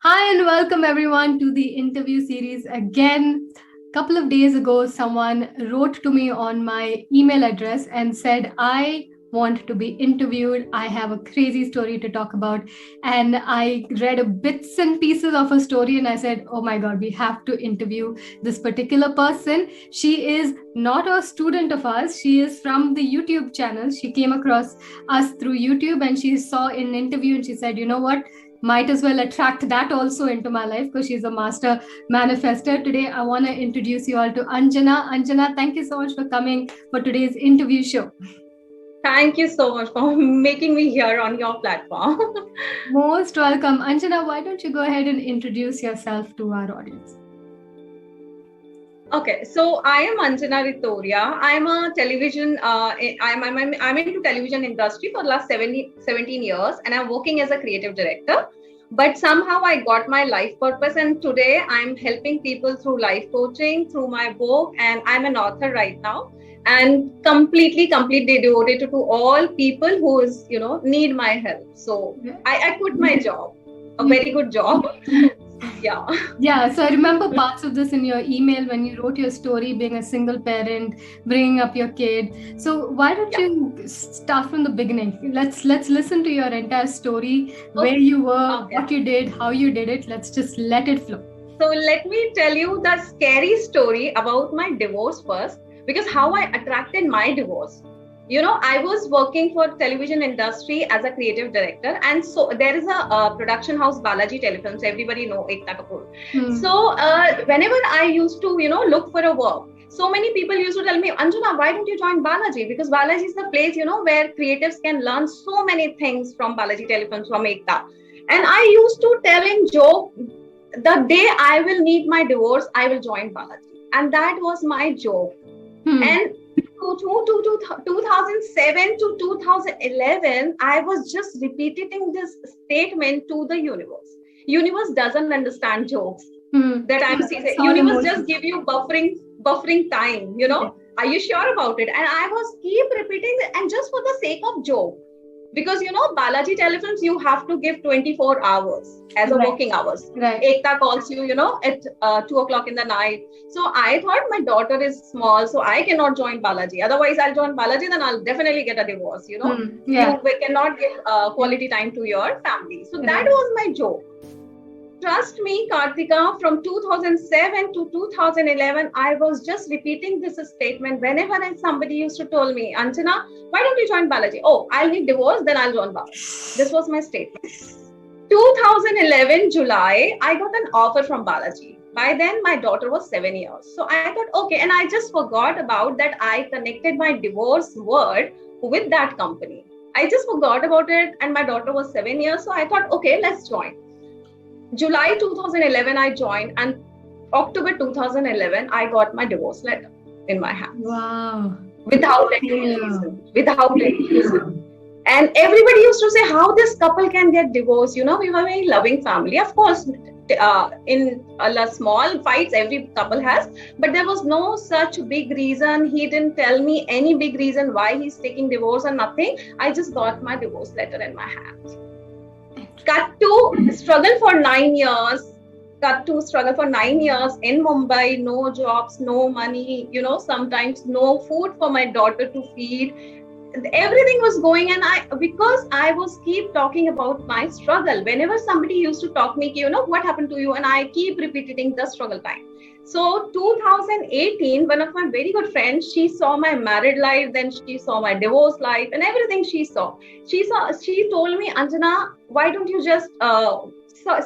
Hi and welcome everyone to the interview series again. Couple of days ago, someone wrote to me on my email address and said, I want to be interviewed. I have a crazy story to talk about. And I read a bits and pieces of a story and I said, oh my God, we have to interview this particular person. She is not a student of ours. She is from the YouTube channel. She came across us through YouTube and she saw an interview and she said, you know what? Might as well attract that also into my life because she's a master manifester. Today, I want to introduce you all to Anjanaa. Anjanaa, thank you so much for coming for today's interview show. Thank you so much for making me here on your platform. Most welcome. Anjanaa, why don't you go ahead and introduce yourself to our audience? Okay, so I am Anjanaa Reetoria. I'm a television, I'm into television industry for the last 17 years and I'm working as a creative director. But somehow I got my life purpose and today I'm helping people through life coaching, through my book, and I'm an author right now and completely devoted to all people who is, need my help. So I quit my job, a very good job. Yeah, so I remember parts of this in your email when you wrote your story, being a single parent, bringing up your kid. So why don't you start from the beginning? Let's listen to your entire story, where you were, what you did, how you did it. Let's just let it flow. So let me tell you the scary story about my divorce first, because how I attracted my divorce. I was working for television industry as a creative director, and so there is a production house, Balaji Telefilms. Everybody know Ekta Kapoor. So whenever I used to, look for a work, so many people used to tell me, Anjana, why don't you join Balaji? Because Balaji is the place, where creatives can learn so many things from Balaji Telefilms, from Ekta. And I used to tell in joke, the day I will need my divorce, I will join Balaji. And that was my joke. And 2007 to 2011, I was just repeating this statement to the universe. Universe doesn't understand jokes. That I'm saying. Universe just give you buffering time. Are you sure about it? And I was keep repeating it, and just for the sake of joke. Because Balaji Telefilms, you have to give 24 hours as a working hours. Right. Ekta calls you, at 2:00 in the night. So I thought my daughter is small, so I cannot join Balaji. Otherwise, I'll join Balaji, then I'll definitely get a divorce. You cannot give quality time to your family. So that was my joke. Trust me, Kartika, from 2007 to 2011, I was just repeating this statement whenever somebody used to tell me, Anjana, why don't you join Balaji? Oh, I'll need divorce, then I'll join Balaji. This was my statement. 2011 July, I got an offer from Balaji. By then, my daughter was 7 years. So I thought, okay, and I just forgot about that. I connected my divorce word with that company. I just forgot about it, and my daughter was 7 years. So I thought, okay, let's join. July 2011, I joined, and October 2011, I got my divorce letter in my hands. Wow. Without any reason. And everybody used to say how this couple can get divorced. We were a very loving family. Of course, in a small fights, every couple has, but there was no such big reason. He didn't tell me any big reason why he's taking divorce or nothing. I just got my divorce letter in my hands. Cut to struggle for 9 years in Mumbai, no jobs, no money, sometimes no food for my daughter to feed. Everything was going, and because I was keep talking about my struggle. Whenever somebody used to talk me, what happened to you? And I keep repeating the struggle time. So 2018, one of my very good friends, she saw my married life, then she saw my divorce life, and everything she saw. She told me, Anjana, why don't you just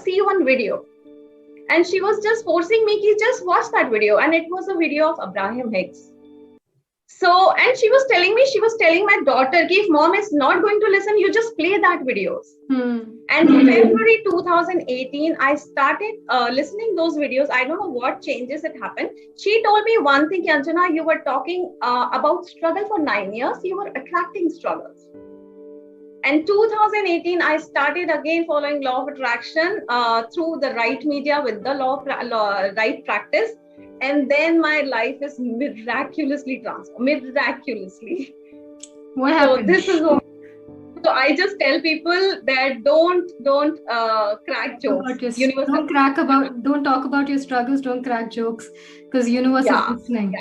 see one video? And she was just forcing me to just watch that video. And it was a video of Abraham Hicks. So, and she was telling my daughter, if mom is not going to listen, you just play that videos. And in February 2018, I started listening those videos. I don't know what changes it happened. She told me one thing, Anjana, you were talking about struggle for 9 years. You were attracting struggles. And 2018, I started again following law of attraction through the right media with the right practice. And then my life is miraculously transformed. Miraculously. What happened? So this is what So I just tell people that don't crack jokes. Universe Don't talk about your struggles. Don't crack jokes, because universe is listening.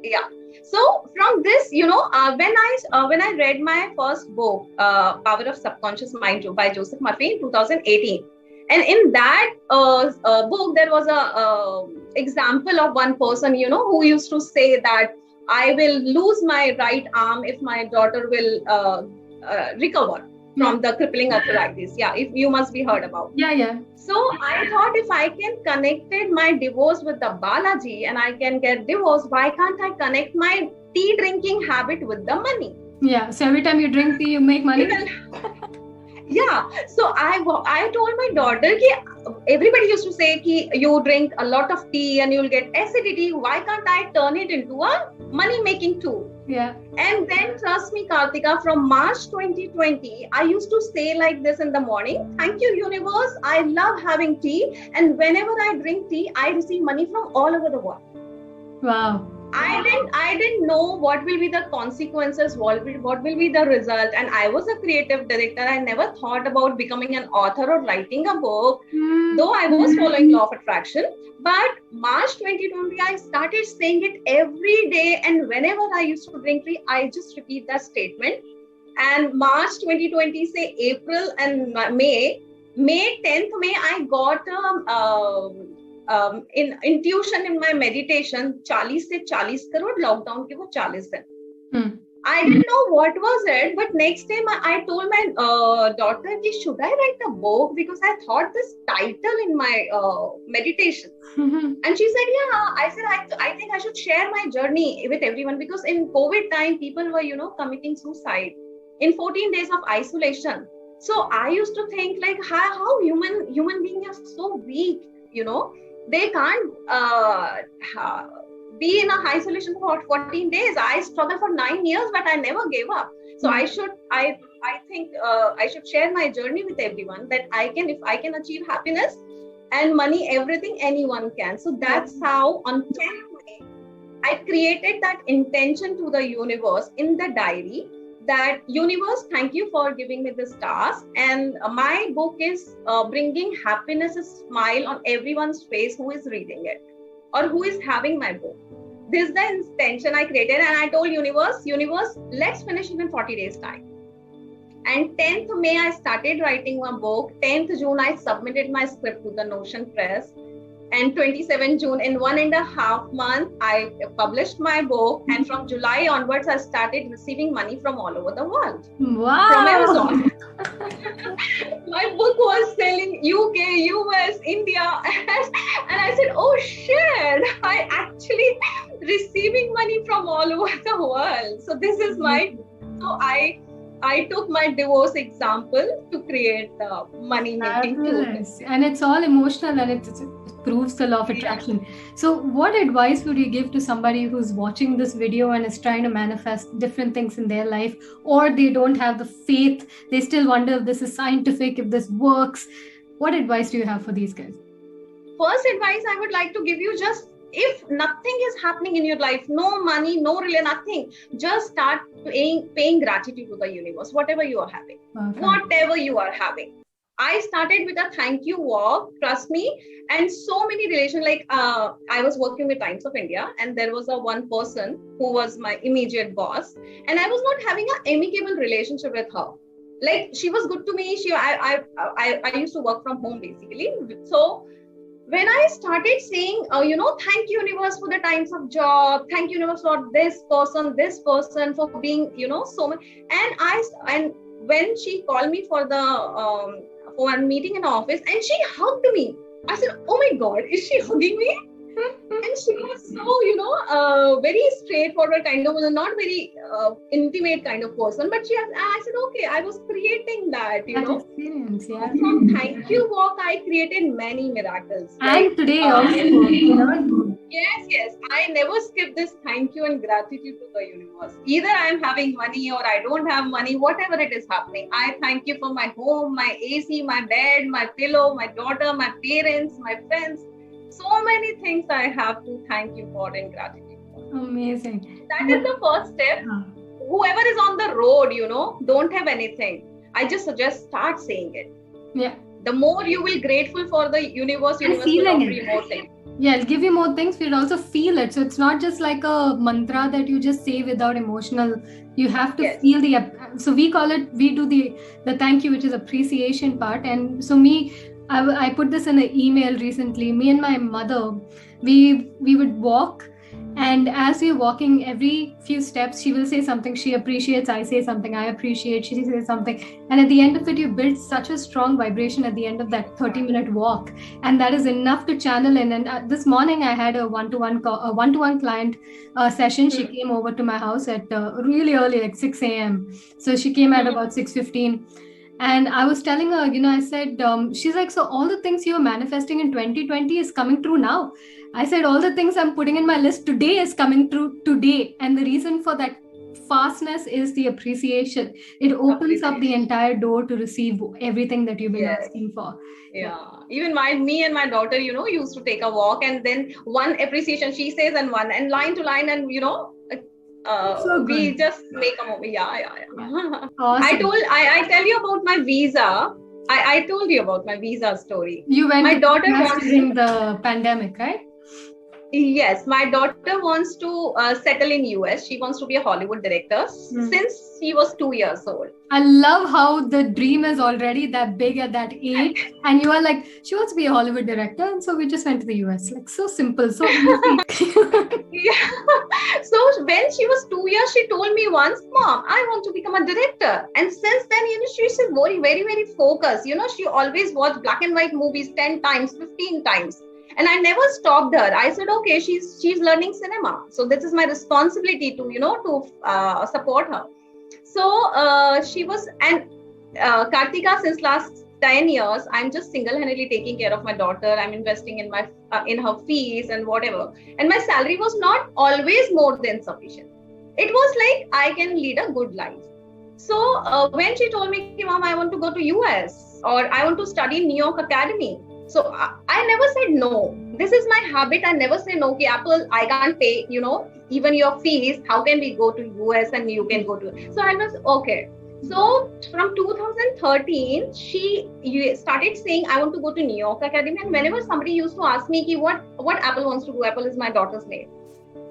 Yeah. So from this, when I read my first book, Power of Subconscious Mind by Joseph Murphy in 2018, and in that book there was a example of one person, who used to say that I will lose my right arm if my daughter will recover from the crippling arthritis. Yeah, if you must be heard about. Yeah. So I thought, if I can connected my divorce with the Balaji and I can get divorced, why can't I connect my tea drinking habit with the money? Yeah. So every time you drink tea, you make money. Yeah. So I told my daughter, everybody used to say you drink a lot of tea and you'll get acidity. Why can't I turn it into a money making tool? Yeah. And then trust me, Kartika, from March 2020, I used to say like this in the morning: thank you, universe. I love having tea. And whenever I drink tea, I receive money from all over the world. Wow. I didn't know what will be the consequences, what will be the result. And I was a creative director. I never thought about becoming an author or writing a book, though I was following law of attraction. But March 2020, I started saying it every day. And whenever I used to drink tea, I just repeat that statement. And March 2020, say April and May 10th, I got in intuition in my meditation, 40 से 40 crore lockdown के वो 40 दिन. I didn't know what was it, but next time I told my daughter, should I write a book? Because I thought this title in my meditation. And she said, yeah. I said, I think I should share my journey with everyone, because in COVID time, people were, committing suicide in 14 days of isolation. So I used to think like, how human beings are so weak, they can't be in a isolation for 14 days. I struggled for 9 years, but I never gave up. So I think I should share my journey with everyone, that if I can achieve happiness and money, everything anyone can. So that's how on 10th May, I created that intention to the universe in the diary, that universe, thank you for giving me this task. And my book is bringing happiness, a smile on everyone's face who is reading it or who is having my book. This is the intention I created, and I told universe, let's finish it in 40 days time. And 10th May, I started writing my book. 10th June, I submitted my script to the Notion Press. And 27 June, in 1.5 months, I published my book. And from July onwards, I started receiving money from all over the world. Wow. From Amazon. My book was selling UK, US, India. And I said, oh shit, I actually receiving money from all over the world. So this is so I took my divorce example to create the money making tool. And it's all emotional, and it proves the law of attraction. So what advice would you give to somebody who's watching this video and is trying to manifest different things in their life, or they don't have the faith, they still wonder if this is scientific, if this works? What advice do you have for these guys? First advice I would like to give you, just if nothing is happening in your life, no money, no relay, nothing, just start paying gratitude to the universe, whatever you are having. Okay. Whatever you are having. I started with a thank you walk, trust me, and so many relations. Like I was working with Times of India, and there was one person who was my immediate boss, and I was not having an amicable relationship with her. Like, she was good to me. I used to work from home basically. So when I started saying, thank you universe for the times of job, thank you universe for this person for being, so much. And when she called me for the for a meeting in the office, and she hugged me, I said, oh my God, is she hugging me? And she was so, very straightforward kind of, not very intimate kind of person. But I said, okay, I was creating that, experience, yeah. From thank you walk, I created many miracles. And today also, Yes. I never skip this thank you and gratitude to the universe. Either I'm having money or I don't have money, whatever it is happening. I thank you for my home, my AC, my bed, my pillow, my daughter, my parents, my friends. So many things I have to thank you for in gratitude. Amazing. That is the first step. whoever is on the road, don't have anything, I just suggest start saying it. Yeah. The more you will grateful for the universe will offer you more things. Yeah, it'll give you more things, but you'll also feel it. So it's not just like a mantra that you just say without emotional. You have to feel so we do the thank you, which is appreciation part. And so I put this in an email recently. Me and my mother, we would walk. And as we're walking, every few steps, she will say something she appreciates. I say something I appreciate. She says something. And at the end of it, you build such a strong vibration at the end of that 30-minute walk. And that is enough to channel in. And this morning, I had a one-to-one client session. She came over to my house at really early, like 6 a.m. So she came at about 6:15. And I was telling her, I said, she's like, so all the things you were manifesting in 2020 is coming true now. I said, all the things I'm putting in my list today is coming true today. And the reason for that fastness is the appreciation. It opens up the entire door to receive everything that you've been asking for. Yeah. Even me and my daughter, used to take a walk, and then one appreciation she says and line to line, and so we just make a movie. Yeah. Awesome. I tell you about my visa. I told you about my visa story. You went my daughter during the pandemic, right? Yes, my daughter wants to settle in US. She wants to be a Hollywood director since she was 2 years old. I love how the dream is already that big at that age. And you are like, she wants to be a Hollywood director. And so we just went to the US. Like, so simple, so easy. Yeah. So when she was 2 years, she told me once, Mom, I want to become a director. And since then, she's very, very, very focused. She always watched black and white movies 10 times, 15 times. And I never stopped her. I said, okay, she's learning cinema. So this is my responsibility to support her. So she was, and Kartika, since last 10 years, I'm just single-handedly taking care of my daughter. I'm investing in in her fees and whatever. And my salary was not always more than sufficient. It was like, I can lead a good life. So when she told me, Mom, I want to go to US, or I want to study in New York Academy. So I never said no. This is my habit. I never say no. Apple, I can't pay, even your fees. How can we go to US and you can go to? So I was okay. So from 2013, she started saying, I want to go to New York Academy. And whenever somebody used to ask me what Apple wants to do, Apple is my daughter's name.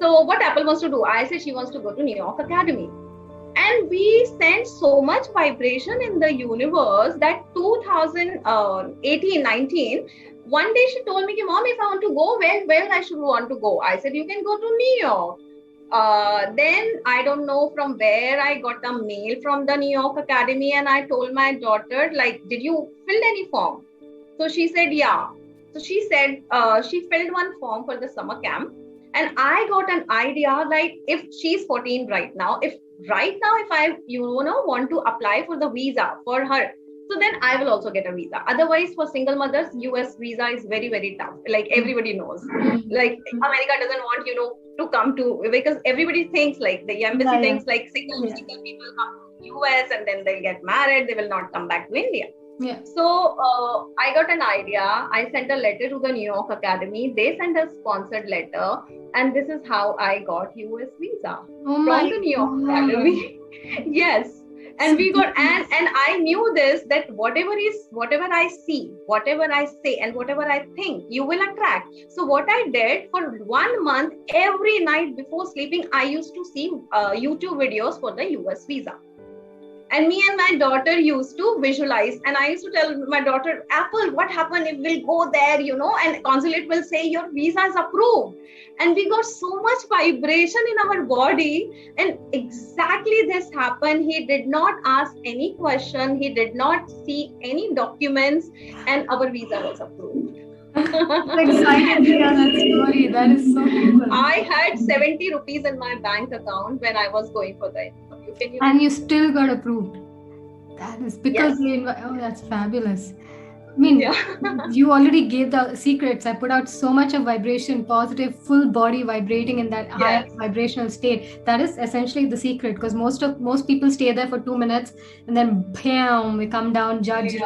So what Apple wants to do? I said she wants to go to New York Academy. And we sent so much vibration in the universe that 2018, 19, one day she told me, Mom, if I want to go, where I should want to go? I said, you can go to New York. Then I don't know from where I got a mail from the New York Academy, and I told my daughter, like, did you fill any form? So she said, yeah. So she said, she filled one form for the summer camp. And I got an idea, like, if she's 14 right now, if I, want to apply for the visa for her, so then I will also get a visa. Otherwise, for single mothers, US visa is very, very tough. Like everybody knows, like America doesn't want, to come to, because everybody thinks like the embassy thinks like single people come to US and then they'll get married. They will not come back to India. Yeah. So I got an idea. I sent a letter to the New York Academy. They sent a sponsored letter, and this is how I got US visa from the New York Academy. Yes, and we got and I knew this, that whatever I see, whatever I say, and whatever I think, you will attract. So what I did for 1 month, every night before sleeping, I used to see YouTube videos for the US visa. And me and my daughter used to visualize. And I used to tell my daughter, Apple, what happened if we'll go there, and consulate will say your visa is approved. And we got so much vibration in our body. And exactly this happened. He did not ask any question. He did not see any documents. And our visa was approved. I'm excited to hear that story. That is so cool. I had 70 rupees in my bank account when I was going for the interview. And you still got approved. That is because that's fabulous. I mean, you already gave the secrets. I put out so much of vibration, positive, full body vibrating in that high vibrational state. That is essentially the secret, because most people stay there for 2 minutes and then bam, we come down, judge,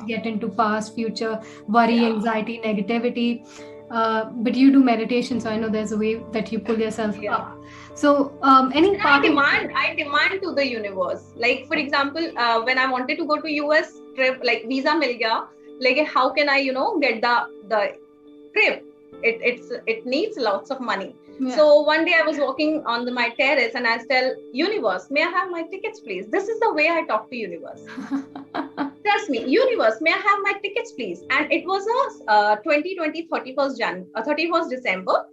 get into past, future, worry, anxiety, negativity. but you do meditation, so I know there's a way that you pull yourself up. So any I demand to the universe. Like, for example, when I wanted to go to US trip, like visa mil gaya, like how can I, get the trip? It needs lots of money. Yeah. So one day I was walking on my terrace and I tell universe, may I have my tickets, please? This is the way I talk to universe. Trust me, universe, may I have my tickets, please? And it was a 2020 31st December.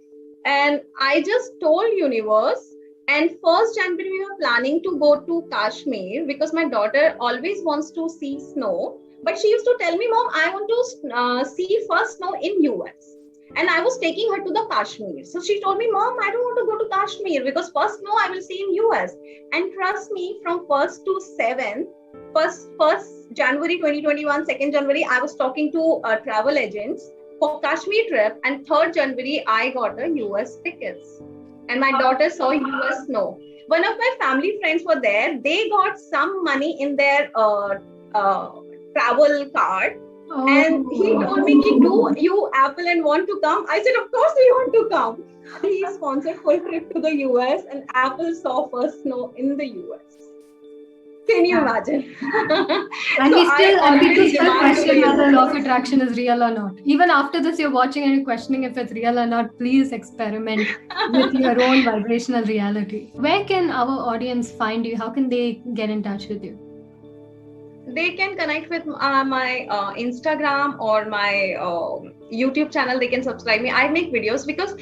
And I just told universe, and 1st January we were planning to go to Kashmir because my daughter always wants to see snow. But she used to tell me, Mom, I want to see first snow in US. And I was taking her to the Kashmir. So she told me, Mom, I don't want to go to Kashmir because first snow I will see in US. And trust me, from 1st to 7th, 1st January 2021, 2nd January, I was talking to travel agents for Kashmir trip, and 3rd January I got a US tickets, and my daughter saw US snow. One of my family friends were there. They got some money in their travel card, and he told me, "Do you Apple and want to come?" I said, "Of course we want to come." He sponsored full trip to the US, and Apple saw first snow in the US. Can you imagine? And people still question whether law of attraction is real or not. Even after this, you're watching and you're questioning if it's real or not. Please experiment with your own vibrational reality. Where can our audience find you? How can they get in touch with you? They can connect with my Instagram or my YouTube channel. They can subscribe me. I make videos because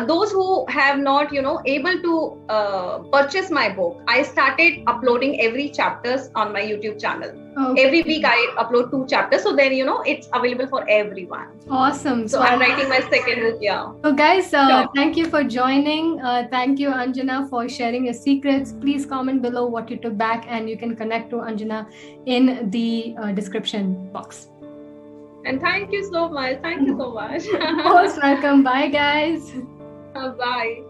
those who have not, able to purchase my book, I started uploading every chapters on my YouTube channel. Okay. Every week I upload 2 chapters, so then it's available for everyone. Awesome. So I'm writing my second book. Yeah. So guys, thank you for joining. Thank you, Anjanaa, for sharing your secrets. Please comment below what you took back, and you can connect to Anjanaa in the description box. And thank you so much. Thank you so much. Most welcome. Bye, guys. Bye.